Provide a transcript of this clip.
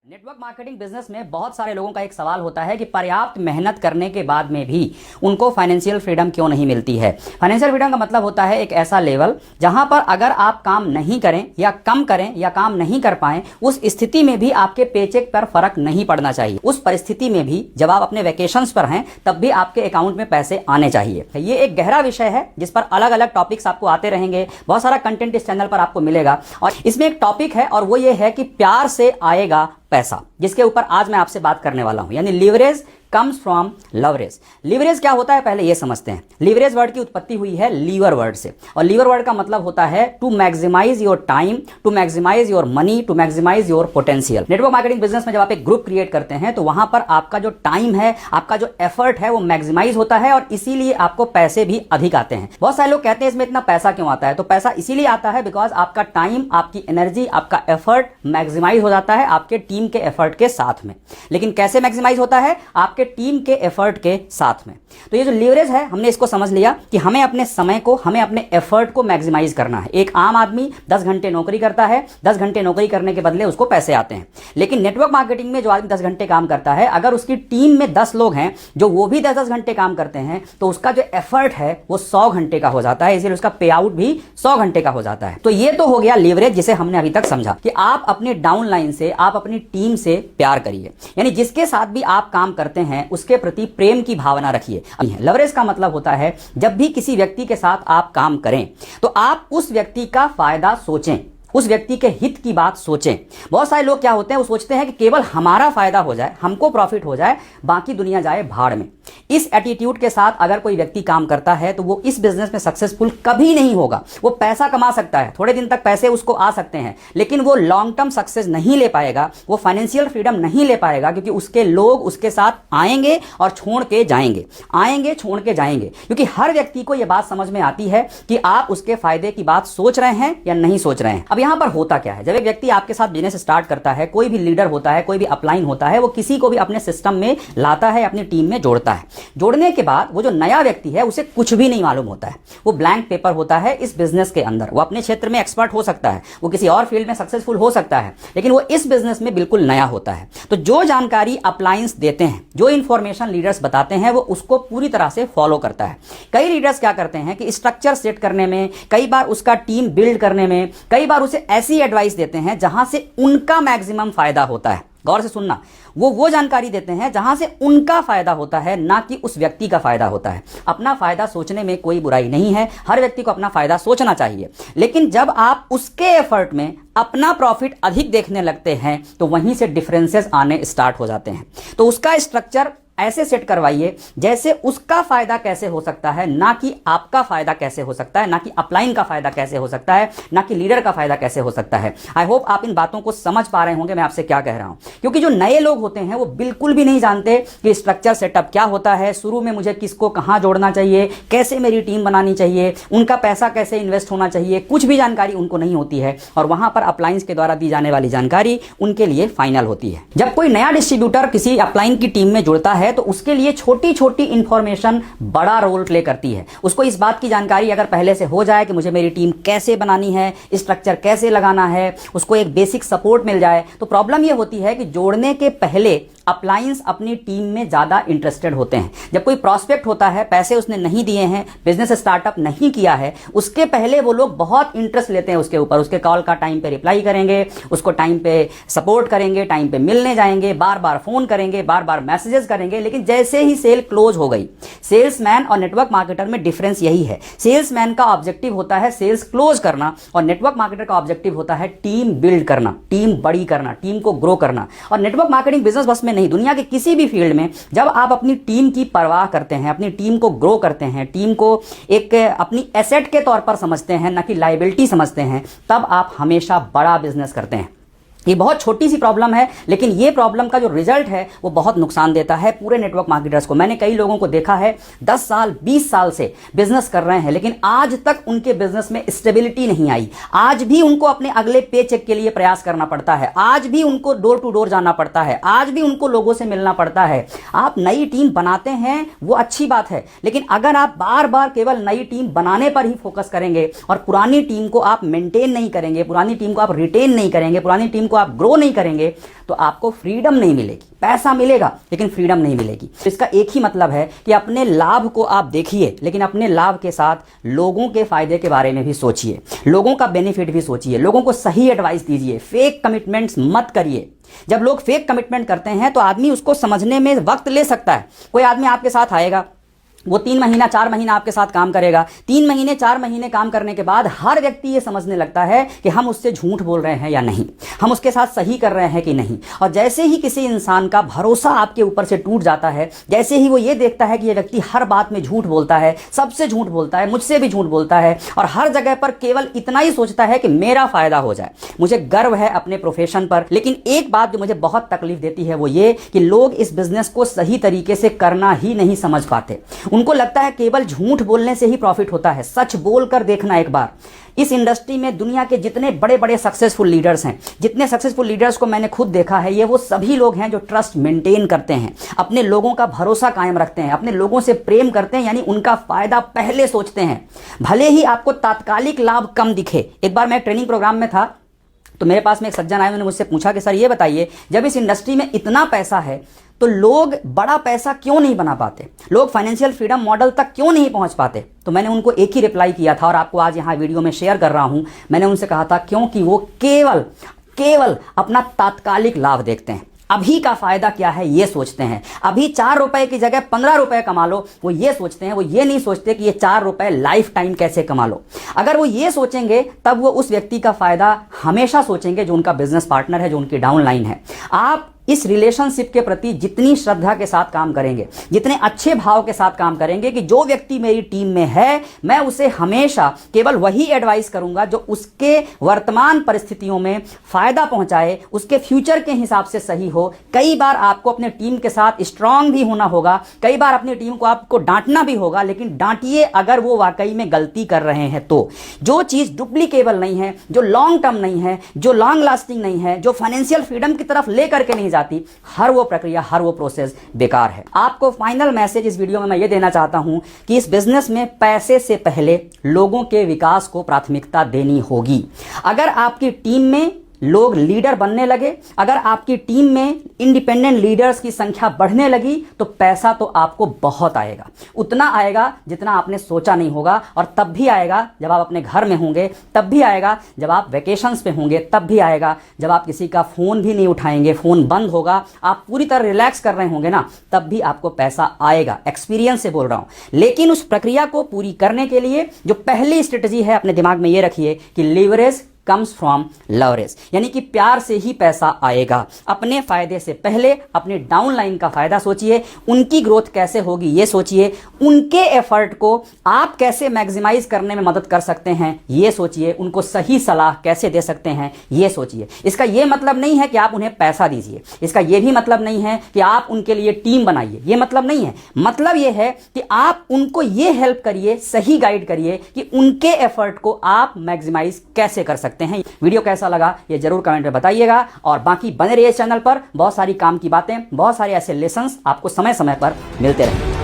Network marketing business में बहुत सारे लोगों का एक सवाल होता है कि पर्याप्त मेहनत करने के बाद में भी उनको फाइनेंशियल फ्रीडम क्यों नहीं मिलती है। फाइनेंशियल फ्रीडम का मतलब होता है एक ऐसा लेवल जहां पर अगर आप काम नहीं करें या कम करें या काम नहीं कर पाएं, उस स्थिति में भी आपके पेचेक पर फर्क नहीं पड़ना चाहिए। उस परिस्थिति में भी जब आप अपने वेकेशंस पर हैं तब भी आपके अकाउंट में पैसे आने चाहिए। ये एक गहरा विषय है जिस पर अलग अलग टॉपिक्स आपको आते रहेंगे। बहुत सारा कंटेंट इस चैनल पर आपको मिलेगा और इसमें एक टॉपिक है और वो ये है कि प्यार से आएगा पैसा, जिसके ऊपर आज मैं आपसे बात करने वाला हूं, यानी leverage comes from leverage. Leverage क्या होता है पहले ये समझते हैं। लीवरेज वर्ड की उत्पत्ति हुई है लीवर वर्ड से और लीवर वर्ड का मतलब होता है to maximize your time, to maximize your money, to maximize your potential. Network marketing business में जब आप एक ग्रुप क्रिएट करते हैं तो वहां पर आपका जो टाइम है, आपका जो एफर्ट है वो मैक्सिमाइज होता है और इसीलिए आपको पैसे भी अधिक आते हैं। बहुत सारे लोग कहते हैं इसमें इतना पैसा क्यों आता है, तो पैसा इसीलिए आता है बिकॉज आपका टाइम, आपकी एनर्जी, आपका एफर्ट मैक्सिमाइज हो जाता है आपके टीम के एफर्ट के साथ में। लेकिन कैसे मैक्सिमाइज होता है? आपके टीम के एफर्ट के साथ में। तो ये जो लीवरेज है, हमने इसको समझ लिया कि हमें अपने समय को, हमें अपने एफर्ट को मैक्सिमाइज करना है। एक आम आदमी 10 घंटे नौकरी करता है, 10 घंटे नौकरी करने के बदले उसको पैसे आते हैं। लेकिन नेटवर्क मार्केटिंग में जो आदमी 10 घंटे काम करता है, अगर उसकी टीम में 10 लोग हैं जो वो भी 10-10 घंटे काम करते हैं तो उसका जो एफर्ट है वो 100 घंटे का हो जाता है, इसलिए उसका पे आउट भी 100 घंटे का हो जाता है। तो ये तो हो गया लीवरेज, जिसे हमने अभी तक समझा कि आप अपनी डाउन लाइन से, आप अपनी टीम से प्यार करिए, यानी जिसके साथ भी आप काम करते हैं उसके प्रति प्रेम की भावना रखिए। लवरेज का मतलब होता है जब भी किसी व्यक्ति के साथ आप काम करें तो आप उस व्यक्ति का फायदा सोचें, उस व्यक्ति के हित की बात सोचें। बहुत सारे लोग क्या होते हैं, वो सोचते हैं कि केवल हमारा फायदा हो जाए, हमको प्रॉफिट हो जाए, बाकी दुनिया जाए भाड़ में। इस एटीट्यूड के साथ अगर कोई व्यक्ति काम करता है तो वो इस बिजनेस में सक्सेसफुल कभी नहीं होगा। वो पैसा कमा सकता है, थोड़े दिन तक पैसे उसको आ सकते हैं, लेकिन वो लॉन्ग टर्म सक्सेस नहीं ले पाएगा, वो फाइनेंशियल फ्रीडम नहीं ले पाएगा, क्योंकि उसके लोग उसके साथ आएंगे और छोड़ के जाएंगे, आएंगे छोड़ के जाएंगे। क्योंकि हर व्यक्ति को यह बात समझ में आती है कि आप उसके फायदे की बात सोच रहे हैं या नहीं सोच रहे हैं। अब यहां पर होता क्या है, जब एक व्यक्ति आपके साथ बिजनेस स्टार्ट करता है, कोई भी लीडर होता है, कोई भी अपलाइन होता है, वो किसी को भी अपने सिस्टम में लाता है, अपनी टीम में जोड़ता है। जोड़ने के बाद वो जो नया व्यक्ति है उसे कुछ भी नहीं मालूम होता है, वो ब्लैंक पेपर होता है इस बिजनेस के अंदर। वो अपने क्षेत्र में एक्सपर्ट हो सकता है, वो किसी और फील्ड में सक्सेसफुल हो सकता है, लेकिन वो इस बिजनेस में बिल्कुल नया होता है। तो जो जानकारी अपलाइंस देते हैं, जो इंफॉर्मेशन लीडर्स बताते हैं, वो उसको पूरी तरह से फॉलो करता है। कई लीडर्स क्या करते हैं कि स्ट्रक्चर सेट करने में, कई बार उसका टीम बिल्ड करने में, कई बार उसे ऐसी एडवाइस देते हैं जहां से उनका मैक्सिमम फायदा होता है। गौर से सुनना, वो जानकारी देते हैं जहां से उनका फायदा होता है, ना कि उस व्यक्ति का फायदा होता है। अपना फायदा सोचने में कोई बुराई नहीं है, हर व्यक्ति को अपना फायदा सोचना चाहिए, लेकिन जब आप उसके एफर्ट में अपना प्रॉफिट अधिक देखने लगते हैं तो वहीं से डिफरेंसेस आने स्टार्ट हो जाते हैं। तो उसका स्ट्रक्चर ऐसे सेट करवाइए जैसे उसका फायदा कैसे हो सकता है, ना कि आपका फायदा कैसे हो सकता है, ना कि अपलाइन का फायदा कैसे हो सकता है, ना कि लीडर का फायदा कैसे हो सकता है। आई होप आप इन बातों को समझ पा रहे होंगे मैं आपसे क्या कह रहा हूं। क्योंकि जो नए लोग होते हैं वो बिल्कुल भी नहीं जानते कि स्ट्रक्चर सेटअप क्या होता है, शुरू में मुझे किसको कहां जोड़ना चाहिए, कैसे मेरी टीम बनानी चाहिए, उनका पैसा कैसे इन्वेस्ट होना चाहिए, कुछ भी जानकारी उनको नहीं होती है। और वहां पर अपलाइंस के द्वारा दी जाने वाली जानकारी उनके लिए फाइनल होती है। जब कोई नया डिस्ट्रीब्यूटर किसी अपलाइन की टीम में जुड़ता है तो उसके लिए छोटी छोटी इंफॉर्मेशन बड़ा रोल प्ले करती है। उसको इस बात की जानकारी अगर पहले से हो जाए कि मुझे मेरी टीम कैसे बनानी है, स्ट्रक्चर कैसे लगाना है, उसको एक बेसिक सपोर्ट मिल जाए, तो प्रॉब्लम यह होती है कि जोड़ने के पहले अपलाइंस अपनी टीम में ज्यादा इंटरेस्टेड होते हैं। जब कोई प्रॉस्पेक्ट होता है, पैसे उसने नहीं दिए हैं, बिजनेस स्टार्टअप नहीं किया है, उसके पहले वो लोग बहुत इंटरेस्ट लेते हैं उसके ऊपर। उसके कॉल का टाइम पे रिप्लाई करेंगे, उसको टाइम पे सपोर्ट करेंगे, टाइम पे मिलने जाएंगे, बार बार फोन करेंगे, बार बार मैसेजेस करेंगे। लेकिन जैसे ही सेल क्लोज हो गई, सेल्समैन और नेटवर्क मार्केटर में डिफरेंस यही है। सेल्समैन का ऑब्जेक्टिव होता है सेल्स क्लोज करना और नेटवर्क मार्केटर का ऑब्जेक्टिव होता है टीम बिल्ड करना, टीम बड़ी करना, टीम को ग्रो करना। और नेटवर्क मार्केटिंग बिजनेस बस में नहीं, दुनिया के किसी भी फील्ड में जब आप अपनी टीम की परवाह करते हैं, अपनी टीम को ग्रो करते हैं, टीम को एक अपनी एसेट के तौर पर समझते हैं, ना कि लायबिलिटी समझते हैं, तब आप हमेशा बड़ा बिजनेस करते हैं। ये बहुत छोटी सी प्रॉब्लम है, लेकिन ये प्रॉब्लम का जो रिजल्ट है वो बहुत नुकसान देता है पूरे नेटवर्क मार्केटर्स को। मैंने कई लोगों को देखा है 10 साल 20 साल से बिजनेस कर रहे हैं, लेकिन आज तक उनके बिजनेस में स्टेबिलिटी नहीं आई। आज भी उनको अपने अगले पे चेक के लिए प्रयास करना पड़ता है, आज भी उनको डोर टू डोर जाना पड़ता है, आज भी उनको लोगों से मिलना पड़ता है। आप नई टीम बनाते हैं वो अच्छी बात है, लेकिन अगर आप बार बार केवल नई टीम बनाने पर ही फोकस करेंगे और पुरानी टीम को आप मेंटेन नहीं करेंगे, पुरानी टीम को आप रिटेन नहीं करेंगे, पुरानी टीम को को आप ग्रो नहीं करेंगे तो आपको फ्रीडम नहीं मिलेगी। पैसा मिलेगा लेकिन फ्रीडम नहीं मिलेगी। तो इसका एक ही मतलब है कि अपने लाभ को आप देखिए, लेकिन अपने लाभ के साथ लोगों के फायदे के बारे में भी सोचिए, लोगों का बेनिफिट भी सोचिए, लोगों को सही एडवाइस दीजिए। फेक कमिटमेंट्स मत करिए। जब लोग फेक कमिटमेंट करते हैं तो आदमी उसको समझने में वक्त ले सकता है। कोई आदमी आपके साथ आएगा, वो 3 महीना 4 महीना आपके साथ काम करेगा। 3 महीने 4 महीने काम करने के बाद हर व्यक्ति ये समझने लगता है कि हम उससे झूठ बोल रहे हैं या नहीं, हम उसके साथ सही कर रहे हैं कि नहीं। और जैसे ही किसी इंसान का भरोसा आपके ऊपर से टूट जाता है, जैसे ही वो ये देखता है कि ये व्यक्ति हर बात में झूठ बोलता है, सबसे झूठ बोलता है, मुझसे भी झूठ बोलता है और हर जगह पर केवल इतना ही सोचता है कि मेरा फायदा हो जाए। मुझे गर्व है अपने प्रोफेशन पर, लेकिन एक बात जो मुझे बहुत तकलीफ देती है वो ये कि लोग इस बिजनेस को सही तरीके से करना ही नहीं समझ पाते। उनको लगता है केवल झूठ बोलने से ही प्रॉफिट होता है। सच बोलकर देखना एक बार। इस इंडस्ट्री में दुनिया के जितने बड़े बड़े सक्सेसफुल लीडर्स हैं, जितने सक्सेसफुल लीडर्स को मैंने खुद देखा है, ये वो सभी लोग हैं जो ट्रस्ट मेंटेन करते हैं, अपने लोगों का भरोसा कायम रखते हैं, अपने लोगों से प्रेम करते हैं, यानी उनका फायदा पहले सोचते हैं। भले ही आपको तात्कालिक लाभ कम दिखे। एक बार मैं ट्रेनिंग प्रोग्राम में था तो मेरे पास में एक सज्जन आए, उन्होंने मुझसे पूछा कि सर ये बताइए, जब इस इंडस्ट्री में इतना पैसा है तो लोग बड़ा पैसा क्यों नहीं बना पाते, लोग फाइनेंशियल फ्रीडम मॉडल तक क्यों नहीं पहुंच पाते। तो मैंने उनको एक ही रिप्लाई किया था और आपको आज यहां वीडियो में शेयर कर रहा हूं। मैंने उनसे कहा था क्योंकि वो केवल अपना तात्कालिक लाभ देखते हैं। अभी का फायदा क्या है ये सोचते हैं। अभी 4 रुपए की जगह 15 रुपए कमा लो, वो ये सोचते हैं। वो ये नहीं सोचते कि ये 4 रुपए लाइफ टाइम कैसे कमा लो। अगर वो ये सोचेंगे तब वो उस व्यक्ति का फायदा हमेशा सोचेंगे जो उनका बिजनेस पार्टनर है, जो उनकी डाउनलाइन है। आप इस रिलेशनशिप के प्रति जितनी श्रद्धा के साथ काम करेंगे, जितने अच्छे भाव के साथ काम करेंगे कि जो व्यक्ति मेरी टीम में है मैं उसे हमेशा केवल वही एडवाइस करूंगा जो उसके वर्तमान परिस्थितियों में फायदा पहुंचाए, उसके फ्यूचर के हिसाब से सही हो। कई बार आपको अपने टीम के साथ स्ट्रांग भी होना होगा, कई बार अपनी टीम को आपको डांटना भी होगा, लेकिन डांटिए अगर वो वाकई में गलती कर रहे हैं तो। जो चीज डुप्लीकेबल नहीं है, जो लॉन्ग टर्म नहीं है, जो लॉन्ग लास्टिंग नहीं है, जो फाइनेंशियल फ्रीडम की तरफ लेकर के नहीं जाती, हर वो प्रक्रिया, हर वो प्रोसेस बेकार है। आपको फाइनल मैसेज इस वीडियो में मैं ये देना चाहता हूं कि इस बिजनेस में पैसे से पहले लोगों के विकास को प्राथमिकता देनी होगी। अगर आपकी टीम में लोग लीडर बनने लगे, अगर आपकी टीम में इंडिपेंडेंट लीडर्स की संख्या बढ़ने लगी तो पैसा तो आपको बहुत आएगा, उतना आएगा जितना आपने सोचा नहीं होगा। और तब भी आएगा जब आप अपने घर में होंगे, तब भी आएगा जब आप वेकेशंस पे होंगे, तब भी आएगा जब आप किसी का फोन भी नहीं उठाएंगे, फोन बंद होगा, आप पूरी तरह रिलैक्स कर रहे होंगे ना, तब भी आपको पैसा आएगा। एक्सपीरियंस से बोल रहा हूं। लेकिन उस प्रक्रिया को पूरी करने के लिए जो पहली स्ट्रेटजी है, अपने दिमाग में ये रखिए कि लीवरेज कम्स फ्रॉम लवरेज, यानी कि प्यार से ही पैसा आएगा। अपने फायदे से पहले अपने डाउनलाइन का फायदा सोचिए, उनकी ग्रोथ कैसे होगी ये सोचिए, उनके एफर्ट को आप कैसे मैक्सिमाइज करने में मदद कर सकते हैं ये सोचिए, उनको सही सलाह कैसे दे सकते हैं ये सोचिए। इसका यह मतलब नहीं है कि आप उन्हें पैसा दीजिए, इसका यह भी मतलब नहीं है कि आप उनके लिए टीम बनाइए, ये मतलब नहीं है। मतलब यह है कि आप उनको ये हेल्प करिए, सही गाइड करिए कि उनके एफर्ट को आप मैक्सिमाइज कैसे कर सकते हैं। वीडियो कैसा लगा ये जरूर कमेंट में बताइएगा और बाकी बने रहिए चैनल पर। बहुत सारी काम की बातें, बहुत सारे ऐसे लेसन्स आपको समय समय पर मिलते रहेंगे।